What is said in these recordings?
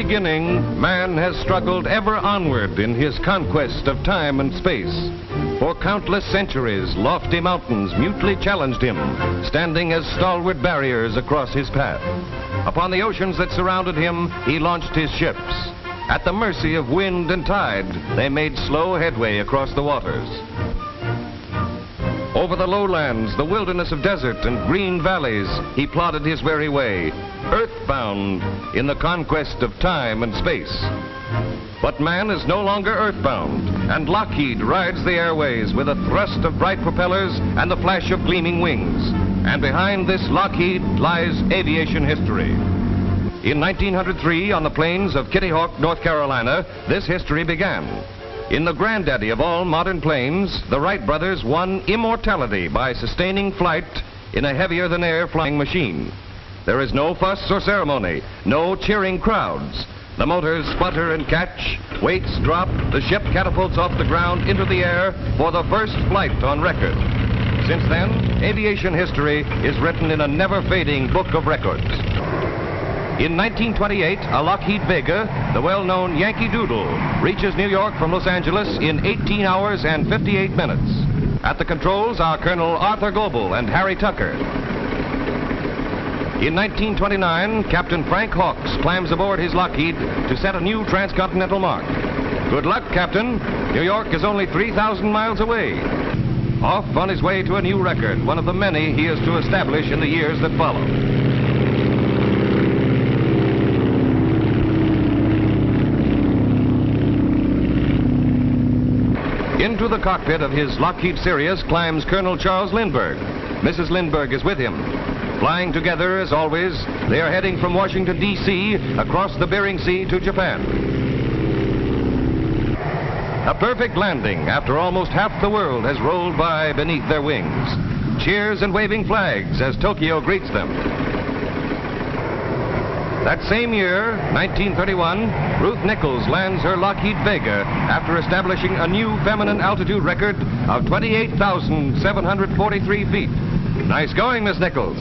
beginning, man has struggled ever onward in his conquest of time and space. For countless centuries, lofty mountains mutely challenged him, standing as stalwart barriers across his path. Upon the oceans that surrounded him, he launched his ships. At the mercy of wind and tide, they made slow headway across the waters. Over the lowlands, the wilderness of desert and green valleys, he plodded his weary way, earthbound in the conquest of time and space. But man is no longer earthbound, and Lockheed rides the airways with a thrust of bright propellers and the flash of gleaming wings. And behind this Lockheed lies aviation history. In 1903, on the plains of Kitty Hawk, North Carolina, this history began. In the granddaddy of all modern planes, the Wright brothers won immortality by sustaining flight in a heavier-than-air flying machine. There is no fuss or ceremony, no cheering crowds. The motors sputter and catch, weights drop, the ship catapults off the ground into the air for the first flight on record. Since then, aviation history is written in a never-fading book of records. In 1928, a Lockheed Vega, the well-known Yankee Doodle, reaches New York from Los Angeles in 18 hours and 58 minutes. At the controls are Colonel Arthur Goebel and Harry Tucker. In 1929, Captain Frank Hawks climbs aboard his Lockheed to set a new transcontinental mark. Good luck, Captain. New York is only 3,000 miles away. Off on his way to a new record, one of the many he is to establish in the years that follow. Into the cockpit of his Lockheed Sirius climbs Colonel Charles Lindbergh. Mrs. Lindbergh is with him. Flying together, as always, they are heading from Washington, D.C., across the Bering Sea to Japan. A perfect landing after almost half the world has rolled by beneath their wings. Cheers and waving flags as Tokyo greets them. That same year, 1931, Ruth Nichols lands her Lockheed Vega after establishing a new feminine altitude record of 28,743 feet. Nice going, Miss Nichols.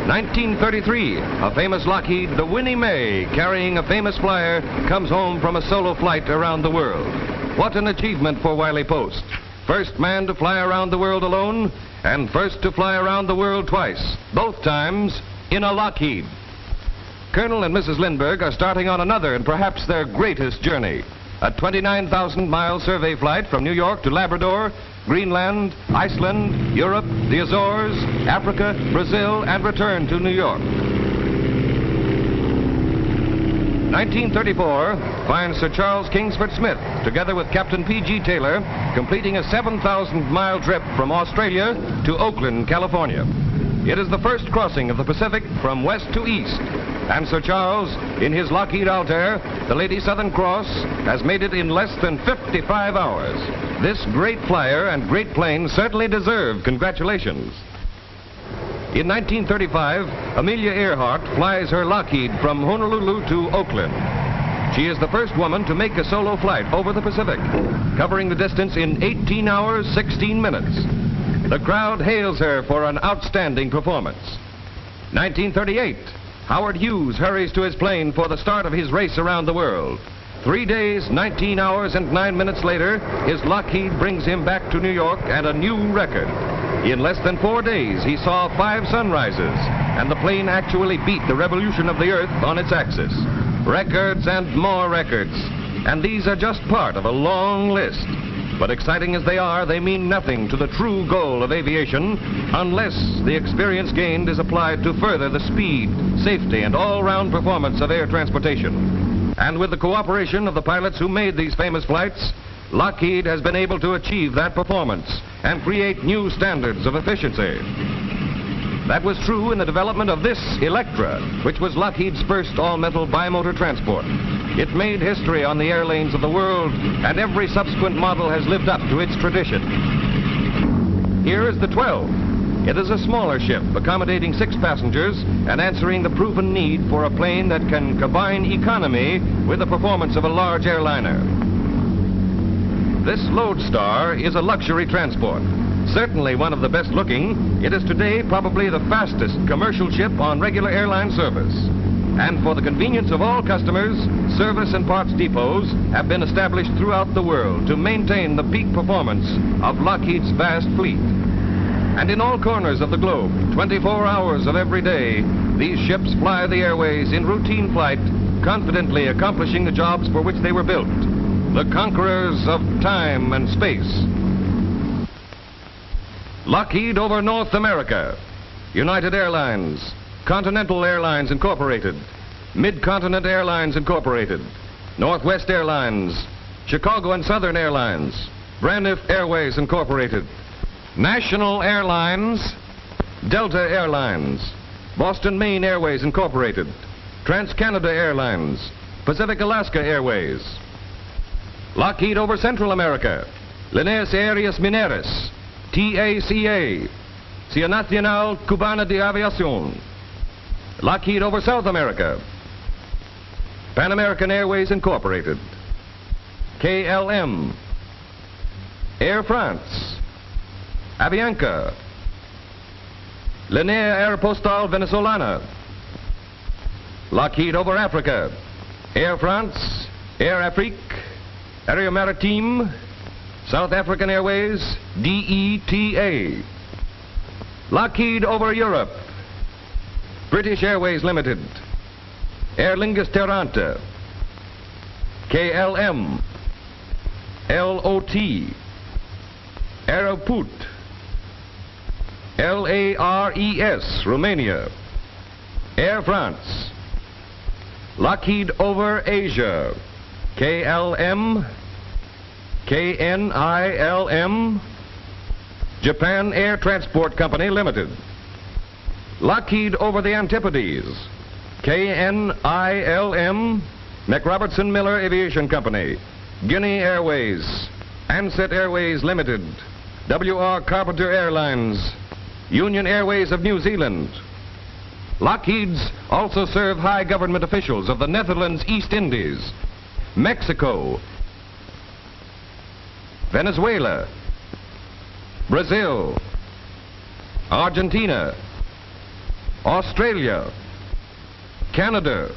1933, a famous Lockheed, the Winnie Mae, carrying a famous flyer, comes home from a solo flight around the world. What an achievement for Wiley Post. First man to fly around the world alone, and first to fly around the world twice, both times in a Lockheed. Colonel and Mrs. Lindbergh are starting on another and perhaps their greatest journey. A 29,000-mile survey flight from New York to Labrador, Greenland, Iceland, Europe, the Azores, Africa, Brazil, and return to New York. 1934 finds Sir Charles Kingsford Smith, together with Captain P.G. Taylor, completing a 7,000-mile trip from Australia to Oakland, California. It is the first crossing of the Pacific from west to east, and Sir Charles, in his Lockheed Altair, the Lady Southern Cross, has made it in less than 55 hours. This great flyer and great plane certainly deserve congratulations. In 1935, Amelia Earhart flies her Lockheed from Honolulu to Oakland. She is the first woman to make a solo flight over the Pacific, covering the distance in 18 hours, 16 minutes. The crowd hails her for an outstanding performance. 1938, Howard Hughes hurries to his plane for the start of his race around the world. 3 days, 19 hours, and 9 minutes later, his Lockheed brings him back to New York and a new record. In less than 4 days, he saw 5 sunrises, and the plane actually beat the revolution of the Earth on its axis. Records and more records, and these are just part of a long list. But exciting as they are, they mean nothing to the true goal of aviation unless the experience gained is applied to further the speed, safety, and all-round performance of air transportation. And with the cooperation of the pilots who made these famous flights, Lockheed has been able to achieve that performance and create new standards of efficiency. That was true in the development of this Electra, which was Lockheed's first all-metal bimotor transport. It made history on the air lanes of the world, and every subsequent model has lived up to its tradition. Here is the 12. It is a smaller ship, accommodating 6 passengers and answering the proven need for a plane that can combine economy with the performance of a large airliner. This Lodestar is a luxury transport. Certainly one of the best looking, it is today probably the fastest commercial ship on regular airline service. And for the convenience of all customers, service and parts depots have been established throughout the world to maintain the peak performance of Lockheed's vast fleet. And in all corners of the globe, 24 hours of every day, these ships fly the airways in routine flight, confidently accomplishing the jobs for which they were built. The conquerors of time and space. Lockheed over North America. United Airlines, Continental Airlines Incorporated, Mid-Continent Airlines Incorporated, Northwest Airlines, Chicago and Southern Airlines, Braniff Airways Incorporated, National Airlines, Delta Airlines, Boston Maine Airways Incorporated, Trans-Canada Airlines, Pacific Alaska Airways. Lockheed over Central America, Líneas Aéreas Mineras, TACA, Cia Nacional Cubana de Aviación. Lockheed over South America, Pan American Airways Incorporated, KLM, Air France, Avianca, Línea Aeropostal Venezolana. Lockheed over Africa, Air France, Air Afrique, Aéreo Maritime, South African Airways, DETA. Lockheed over Europe, British Airways Limited, Aer Lingus Terranta, KLM, LOT, Aeroput, LARES, Romania, Air France. Lockheed over Asia, KLM, KNILM, Japan Air Transport Company Limited. Lockheed over the Antipodes, KNILM, McRobertson Miller Aviation Company, Guinea Airways, Ansett Airways Limited, WR Carpenter Airlines, Union Airways of New Zealand. Lockheeds also serve high government officials of the Netherlands East Indies, Mexico, Venezuela, Brazil, Argentina, Australia, Canada,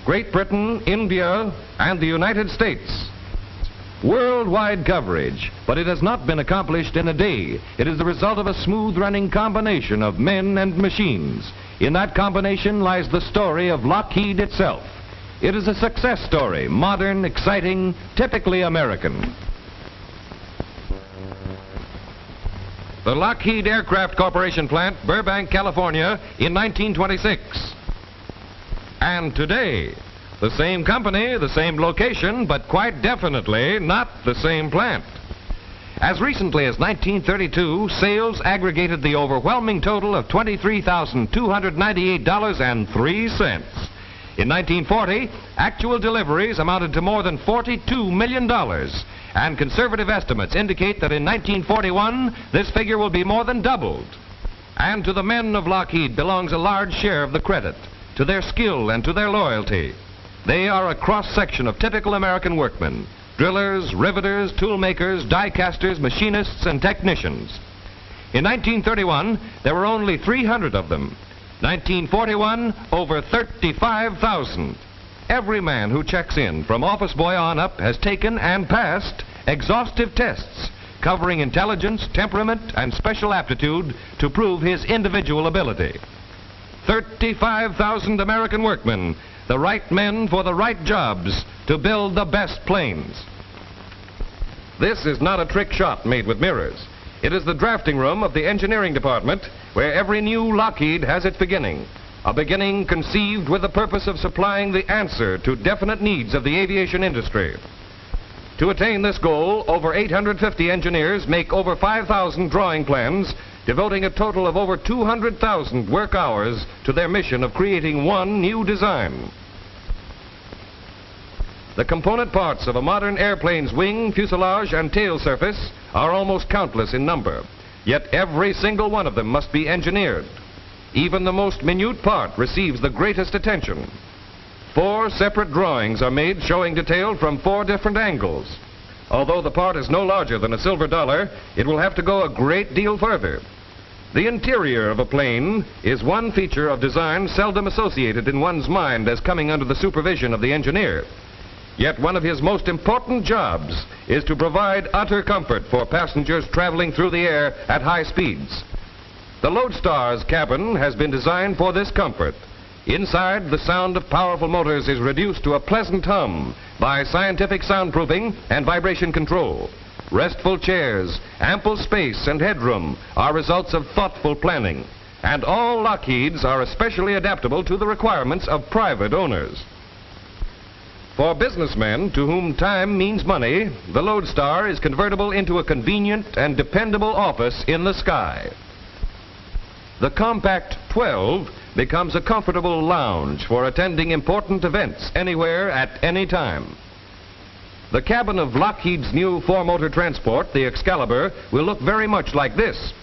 Great Britain, India, and the United States. Worldwide coverage, but it has not been accomplished in a day. It is the result of a smooth-running combination of men and machines. In that combination lies the story of Lockheed itself. It is a success story, modern, exciting, typically American. The Lockheed Aircraft Corporation plant, Burbank, California, in 1926. And today, the same company, the same location, but quite definitely not the same plant. As recently as 1932, sales aggregated the overwhelming total of $23,298.03. In 1940, actual deliveries amounted to more than $42 million. And conservative estimates indicate that in 1941, this figure will be more than doubled. And to the men of Lockheed belongs a large share of the credit, to their skill and to their loyalty. They are a cross-section of typical American workmen, drillers, riveters, tool makers, die casters, machinists, and technicians. In 1931, there were only 300 of them. 1941, over 35,000. Every man who checks in, from office boy on up, has taken and passed exhaustive tests covering intelligence, temperament, and special aptitude to prove his individual ability. 35,000 American workmen, the right men for the right jobs to build the best planes. This is not a trick shot made with mirrors. It is the drafting room of the engineering department where every new Lockheed has its beginning. A beginning conceived with the purpose of supplying the answer to definite needs of the aviation industry. To attain this goal, over 850 engineers make over 5,000 drawing plans, devoting a total of over 200,000 work hours to their mission of creating one new design. The component parts of a modern airplane's wing, fuselage, and tail surface are almost countless in number, yet every single one of them must be engineered. Even the most minute part receives the greatest attention. 4 separate drawings are made showing detail from 4 different angles. Although the part is no larger than a silver dollar, it will have to go a great deal further. The interior of a plane is one feature of design seldom associated in one's mind as coming under the supervision of the engineer. Yet one of his most important jobs is to provide utter comfort for passengers traveling through the air at high speeds. The Lodestar's cabin has been designed for this comfort. Inside, the sound of powerful motors is reduced to a pleasant hum by scientific soundproofing and vibration control. Restful chairs, ample space, and headroom are results of thoughtful planning. And all Lockheeds are especially adaptable to the requirements of private owners. For businessmen to whom time means money, the Lodestar is convertible into a convenient and dependable office in the sky. The compact 12 becomes a comfortable lounge for attending important events anywhere at any time. The cabin of Lockheed's new four-motor transport, the Excalibur, will look very much like this.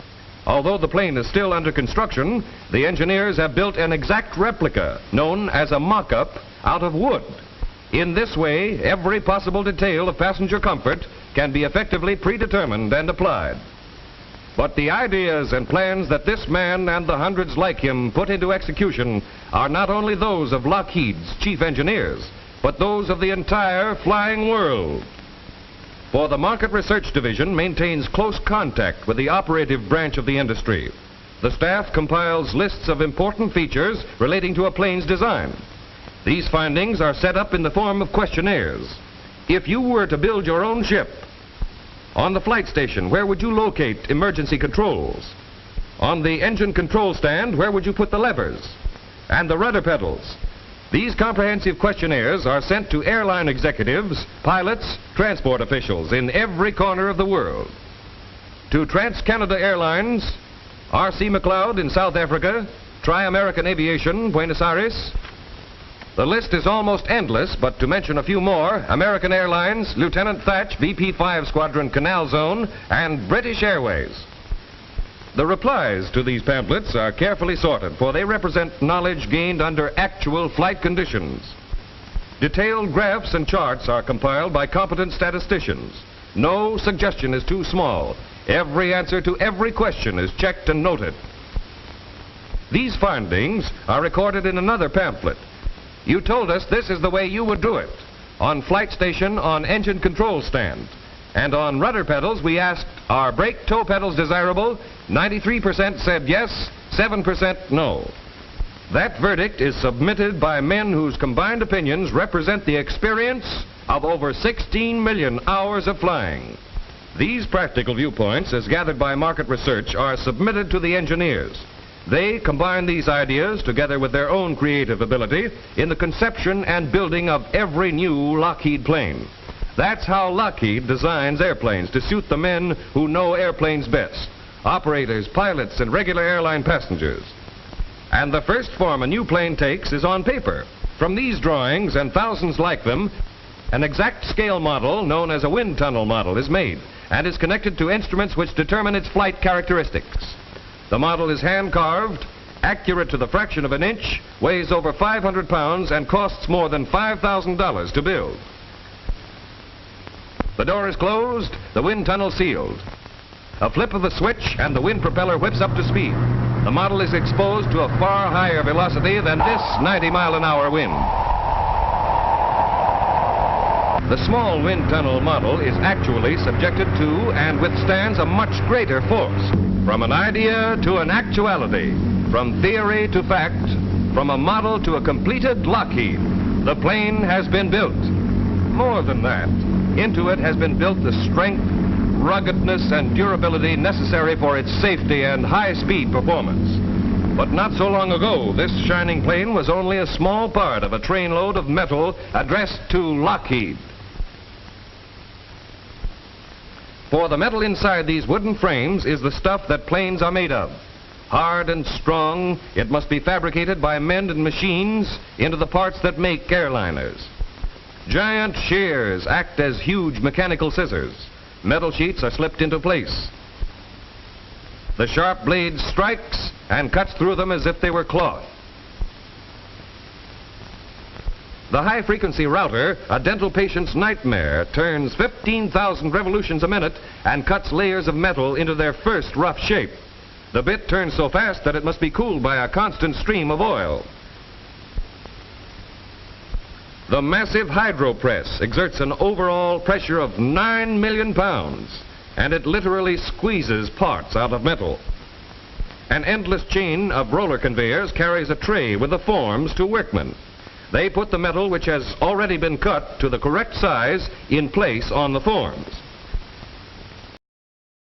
Although the plane is still under construction, the engineers have built an exact replica, known as a mock-up, out of wood. In this way, every possible detail of passenger comfort can be effectively predetermined and applied. But the ideas and plans that this man and the hundreds like him put into execution are not only those of Lockheed's chief engineers, but those of the entire flying world. For the Market Research Division maintains close contact with the operative branch of the industry. The staff compiles lists of important features relating to a plane's design. These findings are set up in the form of questionnaires. If you were to build your own ship, on the flight station, where would you locate emergency controls? On the engine control stand, where would you put the levers? And the rudder pedals? These comprehensive questionnaires are sent to airline executives, pilots, transport officials in every corner of the world. To Trans-Canada Airlines, R.C. McLeod in South Africa, Tri-American Aviation, Buenos Aires. The list is almost endless, but to mention a few more, American Airlines, Lieutenant Thatch, VP-5 Squadron Canal Zone, and British Airways. The replies to these pamphlets are carefully sorted, for they represent knowledge gained under actual flight conditions. Detailed graphs and charts are compiled by competent statisticians. No suggestion is too small. Every answer to every question is checked and noted. These findings are recorded in another pamphlet. You told us this is the way you would do it. On flight station, on engine control stand. And on rudder pedals, we asked, are brake toe pedals desirable? 93% said yes, 7% no. That verdict is submitted by men whose combined opinions represent the experience of over 16 million hours of flying. These practical viewpoints, as gathered by market research, are submitted to the engineers. They combine these ideas together with their own creative ability in the conception and building of every new Lockheed plane. That's how Lockheed designs airplanes to suit the men who know airplanes best, operators, pilots, and regular airline passengers. And the first form a new plane takes is on paper. From these drawings and thousands like them, an exact scale model known as a wind tunnel model is made and is connected to instruments which determine its flight characteristics. The model is hand-carved, accurate to the fraction of an inch, weighs over 500 pounds, and costs more than $5,000 to build. The door is closed, the wind tunnel sealed. A flip of the switch and the wind propeller whips up to speed. The model is exposed to a far higher velocity than this 90-mile-an-hour wind. The small wind tunnel model is actually subjected to and withstands a much greater force. From an idea to an actuality, from theory to fact, from a model to a completed Lockheed, the plane has been built. More than that, into it has been built the strength, ruggedness, and durability necessary for its safety and high-speed performance. But not so long ago, this shining plane was only a small part of a trainload of metal addressed to Lockheed. For the metal inside these wooden frames is the stuff that planes are made of. Hard and strong, it must be fabricated by men and machines into the parts that make airliners. Giant shears act as huge mechanical scissors. Metal sheets are slipped into place. The sharp blade strikes and cuts through them as if they were cloth. The high-frequency router, a dental patient's nightmare, turns 15,000 revolutions a minute and cuts layers of metal into their first rough shape. The bit turns so fast that it must be cooled by a constant stream of oil. The massive hydro press exerts an overall pressure of 9 million pounds, and it literally squeezes parts out of metal. An endless chain of roller conveyors carries a tray with the forms to workmen. They put the metal which has already been cut to the correct size in place on the forms.